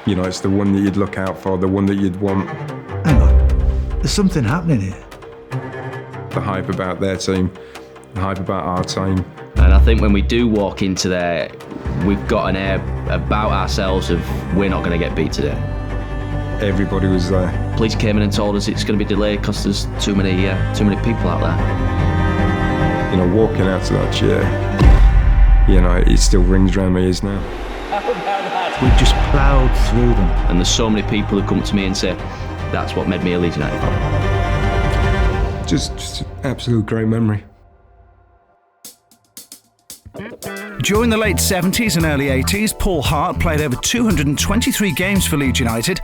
You know, it's the one that you'd look out for, the one that you'd want. Hang on, there's something happening here. The hype about their team, the hype about our team. And I think when we do walk into there, we've got an air about ourselves of we're not going to get beat today. Everybody was there. Police came in and told us it's going to be delayed because there's too many people out there. You know, walking out to that chair, you know, it still rings around my ears now. We just ploughed through them. And there's so many people who come to me and say, that's what made me a Leeds United fan. Just absolute great memory. During the late 70s and early 80s, Paul Hart played over 223 games for Leeds United.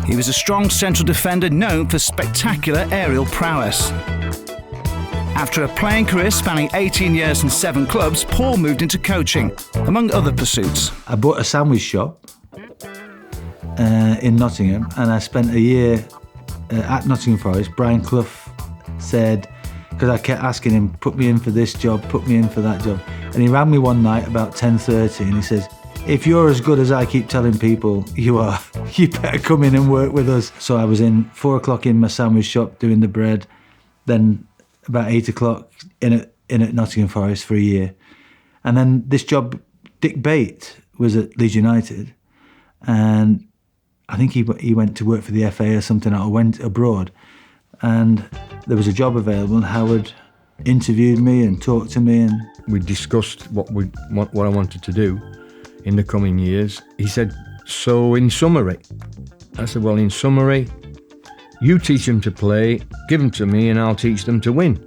He was a strong central defender known for spectacular aerial prowess. After a playing career spanning 18 years and 7 clubs, Paul moved into coaching, among other pursuits. I bought a sandwich shop in Nottingham, and I spent a year at Nottingham Forest. Brian Clough said, because I kept asking him, put me in for this job, put me in for that job. And he rang me one night about 10:30 and he says, if you're as good as I keep telling people you are, you better come in and work with us. So I was in 4 o'clock in my sandwich shop doing the bread, then about 8 o'clock in at Nottingham Forest for a year. And then this job, Dick Bate was at Leeds United, and I think he went to work for the FA or something, or went abroad. And there was a job available, and Howard interviewed me and talked to me, and we discussed what I wanted to do in the coming years. He said, so in summary? I said, well, in summary, you teach them to play, give them to me, and I'll teach them to win.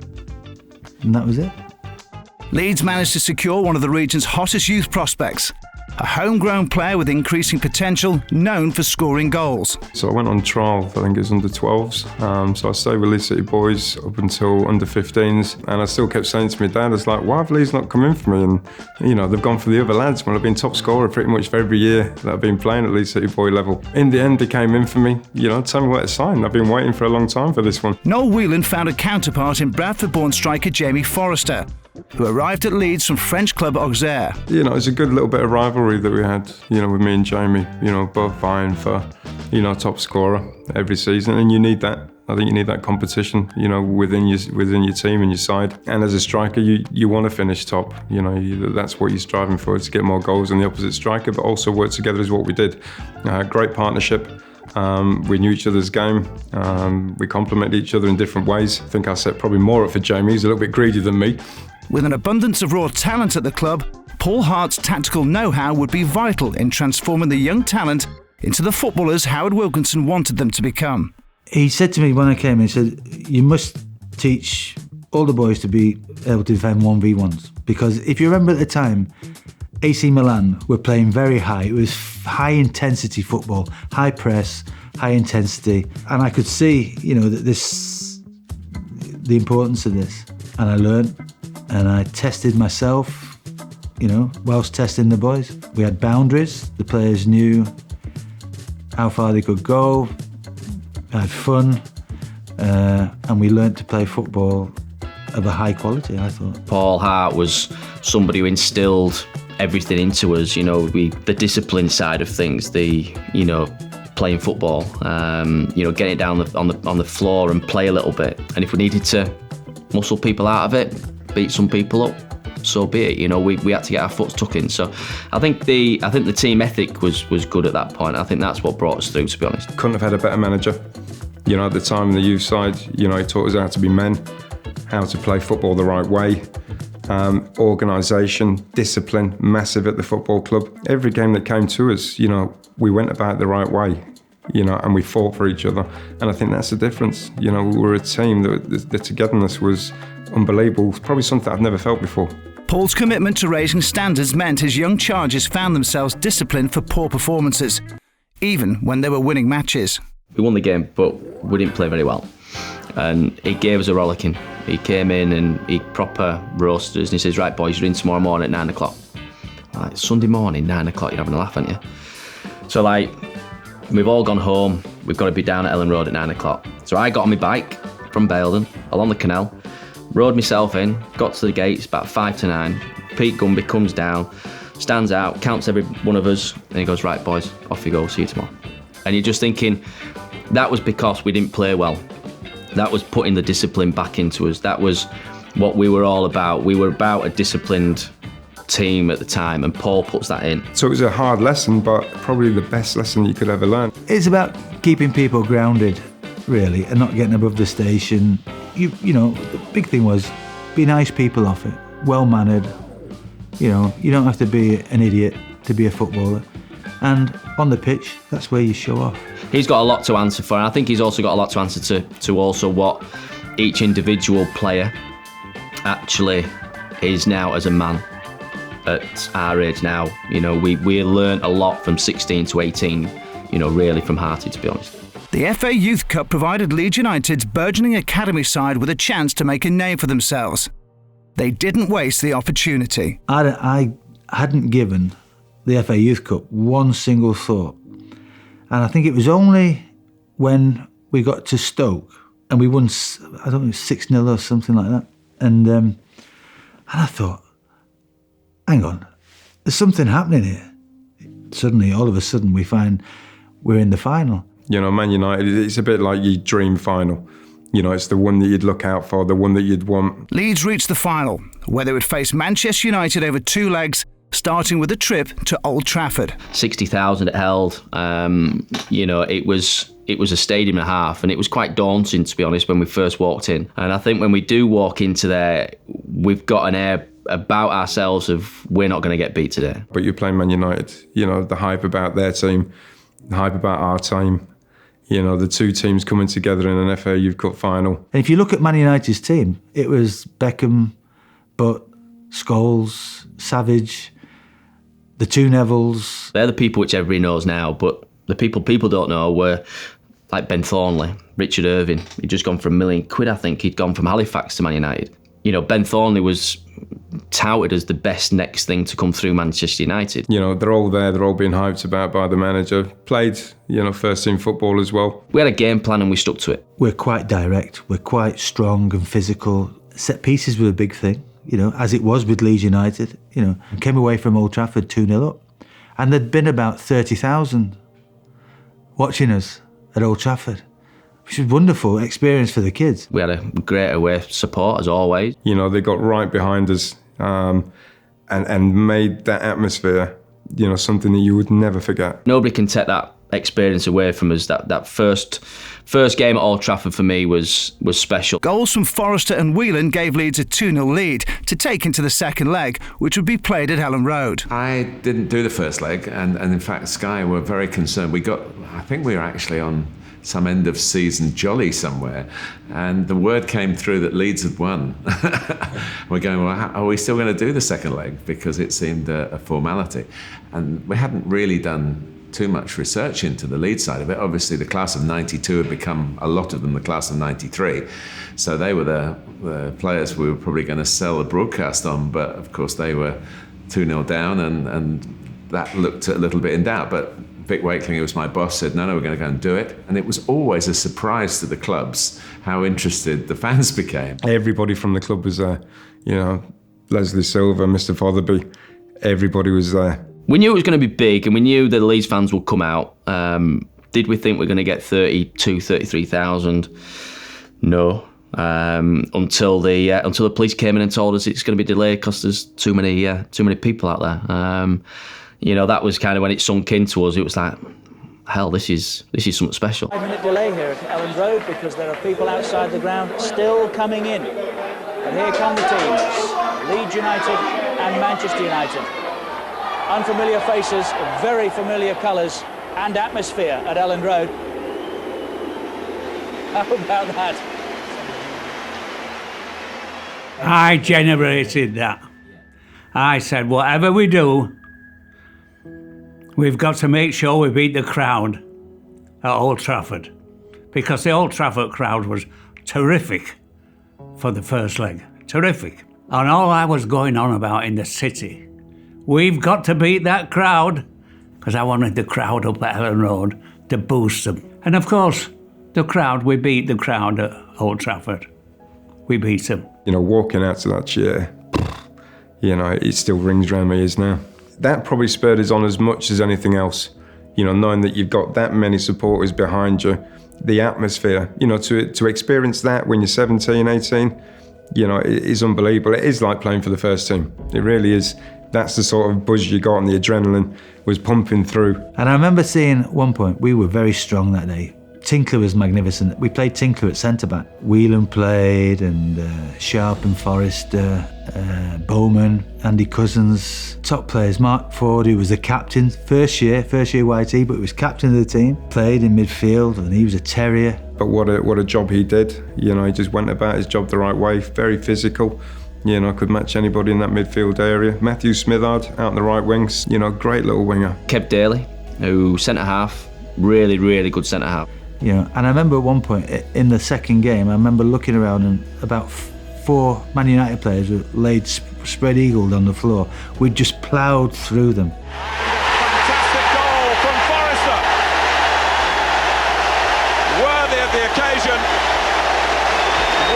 And that was it. Leeds managed to secure one of the region's hottest youth prospects, a homegrown player with increasing potential, known for scoring goals. So I went on trial, I think it was under 12s. So I stayed with Leeds City boys up until under 15s. And I still kept saying to my dad, it's like, why have Leeds not come in for me? And, you know, they've gone for the other lads. Well, I've been top scorer pretty much for every year that I've been playing at Leeds City boy level. In the end, they came in for me. You know, tell me where to sign. I've been waiting for a long time for this one. Noel Whelan found a counterpart in Bradford-born striker Jamie Forrester, who arrived at Leeds from French club Auxerre. You know, it's a good little bit of rivalry that we had, you know, with me and Jamie, you know, both vying for, you know, top scorer every season. And you need that. I think you need that competition, you know, within your team and your side. And as a striker, you want to finish top. You know, that's what you're striving for, to get more goals than the opposite striker, but also work together is what we did. Great partnership. We knew each other's game. We complemented each other in different ways. I think I set probably more up for Jamie. He's a little bit greedy than me. With an abundance of raw talent at the club, Paul Hart's tactical know-how would be vital in transforming the young talent into the footballers Howard Wilkinson wanted them to become. He said to me when I came in, he said, you must teach all the boys to be able to defend 1v1s. Because if you remember at the time, AC Milan were playing very high. It was high intensity football, high press, high intensity. And I could see, you know, that the importance of this. And I learned. And I tested myself, you know, whilst testing the boys. We had boundaries. The players knew how far they could go. I had fun. And we learnt to play football of a high quality, I thought. Paul Hart was somebody who instilled everything into us, you know, the discipline side of things, you know, playing football, you know, getting it down on the floor and play a little bit. And if we needed to muscle people out of it, beat some people up, so be it. You know, we had to get our foot stuck in. So I think the team ethic was good at that point. I think that's what brought us through, to be honest. Couldn't have had a better manager. You know, at the time in the youth side, you know, he taught us how to be men, how to play football the right way. Organisation, discipline, massive at the football club. Every game that came to us, you know, we went about it the right way, you know, and we fought for each other. And I think that's the difference. You know, we were a team that the togetherness was unbelievable. It's probably something I've never felt before. Paul's commitment to raising standards meant his young charges found themselves disciplined for poor performances, even when they were winning matches. We won the game, but we didn't play very well. And he gave us a rollicking. He came in and he proper roasted us and he says, right boys, you're in tomorrow morning at 9 o'clock. Like, Sunday morning, 9 o'clock, you're having a laugh, aren't you? So like, we've all gone home, we've got to be down at Elland Road at 9 o'clock. So I got on my bike from Baildon, along the canal, rode myself in, got to the gates about 5 to 9. Pete Gumby comes down, stands out, counts every one of us, and he goes, right, boys, off you go, see you tomorrow. And you're just thinking, that was because we didn't play well. That was putting the discipline back into us. That was what we were all about. We were about a disciplined team at the time, and Paul puts that in. So it was a hard lesson, but probably the best lesson you could ever learn. It's about keeping people grounded, really, and not getting above the station. You know, the big thing was be nice people off it, well-mannered. You know, you don't have to be an idiot to be a footballer. And on the pitch, that's where you show off. He's got a lot to answer for, and I think he's also got a lot to answer to also what each individual player actually is now as a man at our age now. You know, we learn a lot from 16 to 18, you know, really from Harty, to be honest. The FA Youth Cup provided Leeds United's burgeoning academy side with a chance to make a name for themselves. They didn't waste the opportunity. I hadn't given the FA Youth Cup one single thought. And I think it was only when we got to Stoke and we won, I don't know, 6-0 or something like that. And I thought, hang on, there's something happening here. Suddenly, all of a sudden, we find we're in the final. You know, Man United, it's a bit like your dream final. You know, it's the one that you'd look out for, the one that you'd want. Leeds reached the final, where they would face Manchester United over 2 legs, starting with a trip to Old Trafford. 60,000 it held. You know, it was a stadium and a half, and it was quite daunting, to be honest, when we first walked in. And I think when we do walk into there, we've got an air about ourselves of we're not going to get beat today. But you're playing Man United, you know, the hype about their team, the hype about our team, you know, the two teams coming together in an FA Youth Cup final. And if you look at Man United's team, it was Beckham, Butt, Scholes, Savage, the two Nevilles. They're the people which everybody knows now, but the people don't know were like Ben Thornley, Richard Irving. He'd just gone for £1 million, I think. He'd gone from Halifax to Man United. You know, Ben Thornley was touted as the best next thing to come through Manchester United. You know, they're all there, they're all being hyped about by the manager. Played, you know, first team football as well. We had a game plan and we stuck to it. We're quite direct, we're quite strong and physical. Set pieces were a big thing, you know, as it was with Leeds United, you know. Came away from Old Trafford 2-0 up. And there'd been about 30,000 watching us at Old Trafford, which was a wonderful experience for the kids. We had a great away support, as always. You know, they got right behind us and made that atmosphere, you know, something that you would never forget. Nobody can take that experience away from us. That first game at Old Trafford for me was special. Goals from Forrester and Whelan gave Leeds a 2-0 lead to take into the second leg, which would be played at Elland Road. I didn't do the first leg, and in fact Sky were very concerned. I think we were actually on some end of season jolly somewhere, and the word came through that Leeds had won. We're going, well, are we still going to do the second leg? Because it seemed a formality. And we hadn't really done too much research into the Leeds side of it. Obviously the class of 92 had become, a lot of them, the class of 93. So they were the players we were probably going to sell the broadcast on, but of course they were 2-0 down, and that looked a little bit in doubt. But Vic Wakeling, who was my boss, said, no, we're going to go and do it. And it was always a surprise to the clubs how interested the fans became. Everybody from the club was there. You know, Leslie Silver, Mr. Fotherby, everybody was there. We knew it was going to be big, and we knew that the Leeds fans would come out. Did we think we were going to get 32, 33,000? No. Until the police came in and told us it's going to be delayed because there's too many people out there. You know, that was kind of when it sunk into us. It was like, hell, this is something special. 5-minute delay here at Elland Road because there are people outside the ground still coming in. And here come the teams, Leeds United and Manchester United. Unfamiliar faces, very familiar colours and atmosphere at Elland Road. How about that? I generated that. I said, whatever we do, we've got to make sure we beat the crowd at Old Trafford, because the Old Trafford crowd was terrific for the first leg. Terrific. And all I was going on about in the city, we've got to beat that crowd, because I wanted the crowd up at Elland Road to boost them. And of course, we beat the crowd at Old Trafford. We beat them. You know, walking out to that cheer, you know, it still rings around my ears now. that probably spurred us on as much as anything else. You know, knowing that you've got that many supporters behind you, the atmosphere, you know, to experience that when you're 17, 18, you know, it is unbelievable. It is like playing for the first team. It really is. That's the sort of buzz you got, and the adrenaline was pumping through. And I remember seeing at one point, we were very strong that day. Tinkler was magnificent. We played Tinkler at centre-back. Whelan played, and Sharp and Forrester, Bowman, Andy Cousins. Top players, Mark Ford, who was the captain, first year YT, but he was captain of the team. Played in midfield, and he was a terrier. But what a job he did. You know, he just went about his job the right way, very physical. You know, could match anybody in that midfield area. Matthew Smithard out in the right wings, you know, great little winger. Kev Daly, who centre-half, really, really good centre-half. You know, and I remember at one point in the second game, I remember looking around and about 4 Man United players were laid spread-eagled on the floor. We'd just ploughed through them. Fantastic goal from Forrester. Worthy of the occasion,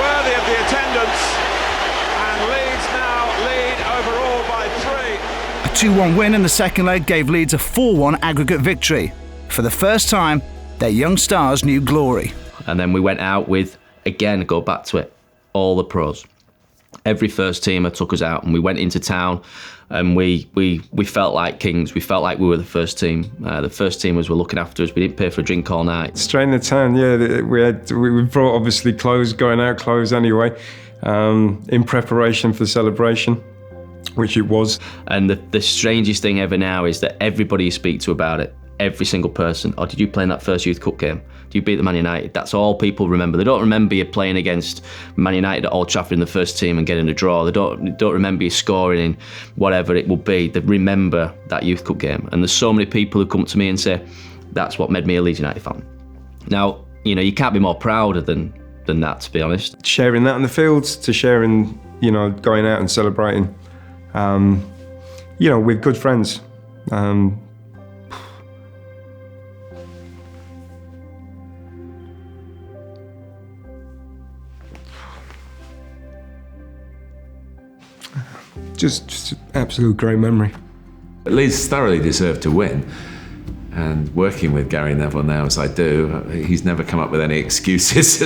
worthy of the attendance, and Leeds now lead overall by 3. A 2-1 win in the second leg gave Leeds a 4-1 aggregate victory. For the first time, their young stars knew glory. And then we went out with, again, go back to it, all the pros. Every first teamer took us out, and we went into town, and we felt like kings. We felt like we were the first team. The first teamers were looking after us. We didn't pay for a drink all night. Straight in the town, yeah. We brought obviously going out clothes anyway, in preparation for the celebration, which it was. And the strangest thing ever now is that everybody you speak to about it, every single person, oh, did you play in that first Youth Cup game? Do you beat the Man United? That's all people remember. They don't remember you playing against Man United at Old Trafford in the first team and getting a draw. They don't remember you scoring in whatever it will be. They remember that Youth Cup game. And there's so many people who come to me and say, that's what made me a Leeds United fan. Now, you know, you can't be more prouder than that, to be honest. Sharing that in the fields, to sharing, you know, going out and celebrating, you know, with good friends. Just an absolute great memory. Leeds thoroughly deserved to win. And working with Gary Neville now, as I do, he's never come up with any excuses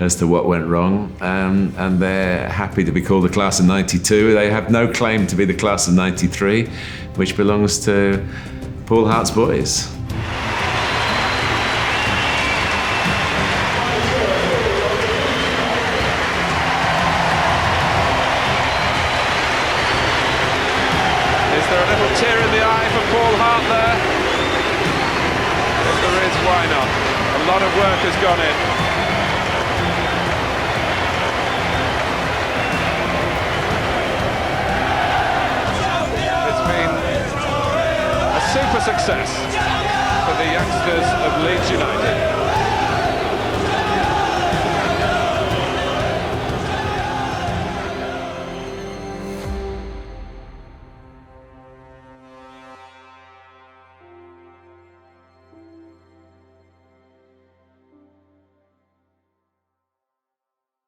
as to what went wrong. And they're happy to be called the class of '92. They have no claim to be the class of '93, which belongs to Paul Hart's boys. Is there a little tear in the eye for Paul Hart there? If there is, why not? A lot of work has gone in. It's been a super success for the youngsters of Leeds United.